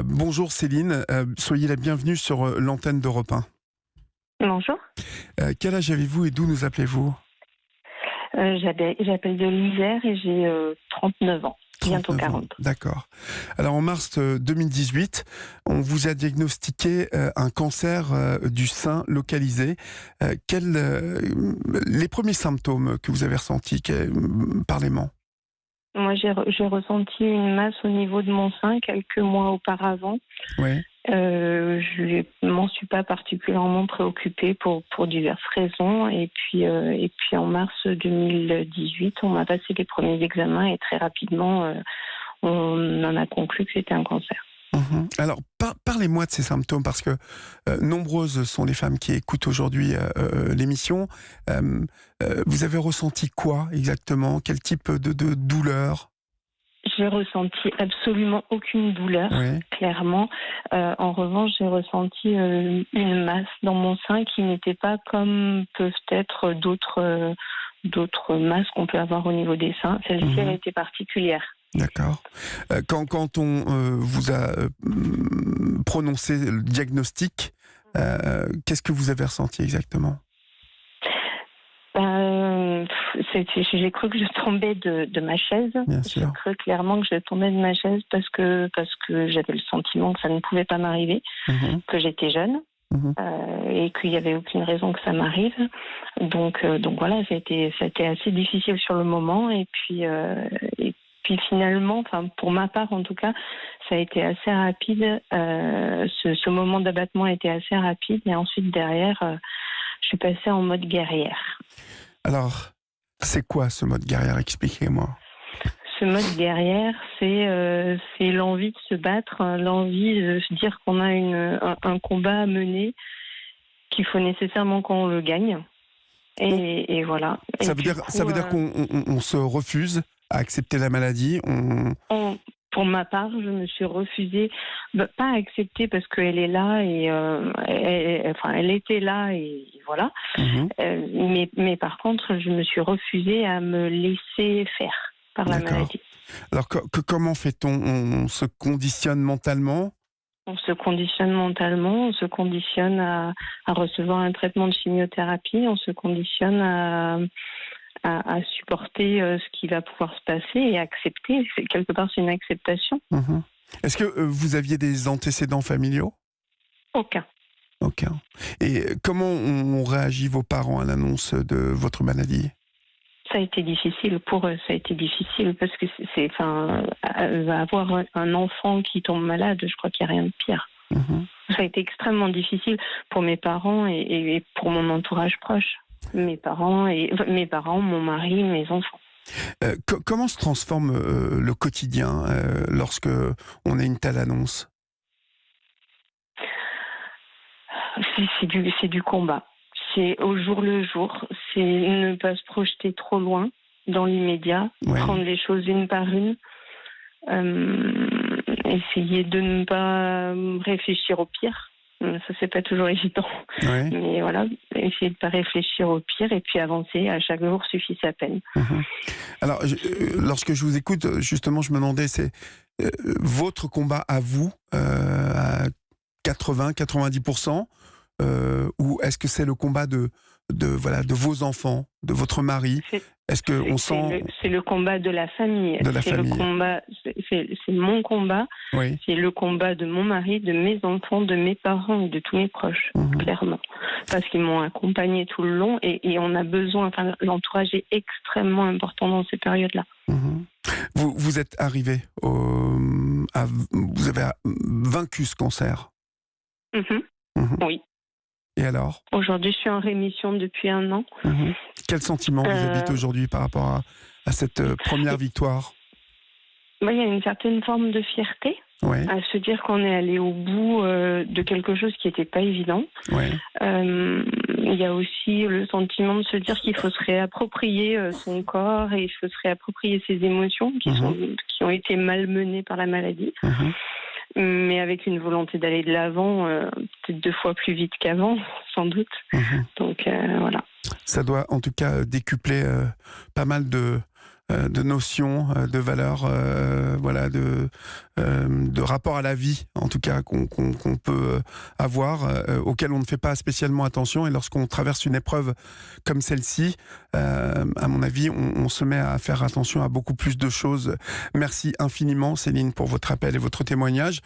Bonjour Céline, soyez la bienvenue sur l'antenne d'Europe 1. Bonjour. Quel âge avez-vous et d'où nous appelez-vous? J'appelle de l'Isère et j'ai 39 ans, bientôt 39 ans, 40. d'accord. Alors en mars 2018, on vous a diagnostiqué un cancer du sein localisé. Les premiers symptômes que vous avez ressentis, parlez-moi. Moi, j'ai ressenti une masse au niveau de mon sein quelques mois auparavant. Oui. Je m'en suis pas particulièrement préoccupée pour diverses raisons. Et puis en mars 2018, on m'a passé les premiers examens et très rapidement, on en a conclu que c'était un cancer. Alors, parlez-moi de ces symptômes, parce que nombreuses sont les femmes qui écoutent aujourd'hui l'émission. Vous avez ressenti quoi exactement? Quel type de douleur? J'ai ressenti absolument aucune douleur, Oui. clairement. En revanche, j'ai ressenti une masse dans mon sein qui n'était pas comme peuvent être d'autres masses qu'on peut avoir au niveau des seins. Celle-ci, elle était particulière. D'accord. Quand on vous a prononcé le diagnostic, qu'est-ce que vous avez ressenti exactement? J'ai cru que je tombais de ma chaise. Bien J'ai sûr. cru clairement que je tombais de ma chaise parce que j'avais le sentiment que ça ne pouvait pas m'arriver, que j'étais jeune. Mhm. Et qu'il n'y avait aucune raison que ça m'arrive. Donc voilà, ça a été assez difficile sur le moment. Et puis finalement, enfin pour ma part en tout cas, ça a été assez rapide. Ce moment d'abattement a été assez rapide. Et ensuite derrière, je suis passée en mode guerrière. Alors, c'est quoi ce mode guerrière? Expliquez-moi. Ce mode guerrière, c'est l'envie de se battre, l'envie de se dire qu'on a un combat à mener, qu'il faut nécessairement qu'on le gagne. Et voilà. Ça Et veut du dire, coup, ça veut dire qu'on se refuse à accepter la maladie. pour ma part, je me suis refusée, pas à accepter parce qu'elle est là et elle était là et voilà. Mhm. Mais par contre, je me suis refusée à me laisser faire par la D'accord. maladie. Alors, comment fait-on? On se conditionne mentalement? On se conditionne mentalement, on se conditionne à recevoir un traitement de chimiothérapie, on se conditionne à supporter ce qui va pouvoir se passer et accepter. Quelque part, c'est une acceptation. Mhm. Est-ce que vous aviez des antécédents familiaux? Aucun. Aucun. Et comment ont réagi vos parents à l'annonce de votre maladie? Ça a été difficile pour eux, ça a été difficile parce que avoir un enfant qui tombe malade, je crois qu'il n'y a rien de pire. Mhm. Ça a été extrêmement difficile pour mes parents et pour mon entourage proche. Mes parents, mon mari, mes enfants. Comment se transforme le quotidien lorsque on a une telle annonce? C'est du combat. C'est au jour le jour. C'est ne pas se projeter trop loin dans l'immédiat, Ouais. prendre les choses une par une. Essayer de ne pas réfléchir au pire. Ça, c'est pas toujours évident. Ouais. Mais voilà, essayer de ne pas réfléchir au pire et puis avancer. À chaque jour suffit sa peine. Mhm. Alors, lorsque je vous écoute, justement, je me demandais, c'est votre combat à vous, à 80-90%, ou est-ce que c'est le combat de vos enfants, de votre mari? Est-ce qu'on sent C'est le combat de la famille. de la famille? C'est mon combat. Oui. C'est le combat de mon mari, de mes enfants, de mes parents et de tous mes proches, clairement. Parce qu'ils m'ont accompagné tout le long et on a besoin, l'entourage est extrêmement important dans ces périodes-là. Mhm. Vous êtes arrivé, vous avez vaincu ce cancer. Mhm. Mhm. Oui. Et alors? Aujourd'hui, je suis en rémission depuis 1 an. Mhm. Quel sentiment vous habite aujourd'hui par rapport à cette première victoire? Il y a une certaine forme de fierté Ouais. à se dire qu'on est allé au bout de quelque chose qui n'était pas évident. Ouais. Il y a aussi le sentiment de se dire qu'il faut se réapproprier son corps et il faut se réapproprier ses émotions qui ont été malmenées par la maladie. Mhm. Mais avec une volonté d'aller de l'avant, peut-être 2 fois plus vite qu'avant, sans doute. Mhm. Donc voilà. Ça doit en tout cas décupler pas mal de de notions, de valeurs, voilà, de rapport à la vie, en tout cas, qu'on peut avoir, auquel on ne fait pas spécialement attention. Et lorsqu'on traverse une épreuve comme celle-ci, à mon avis, on se met à faire attention à beaucoup plus de choses. Merci infiniment, Céline, pour votre appel et votre témoignage.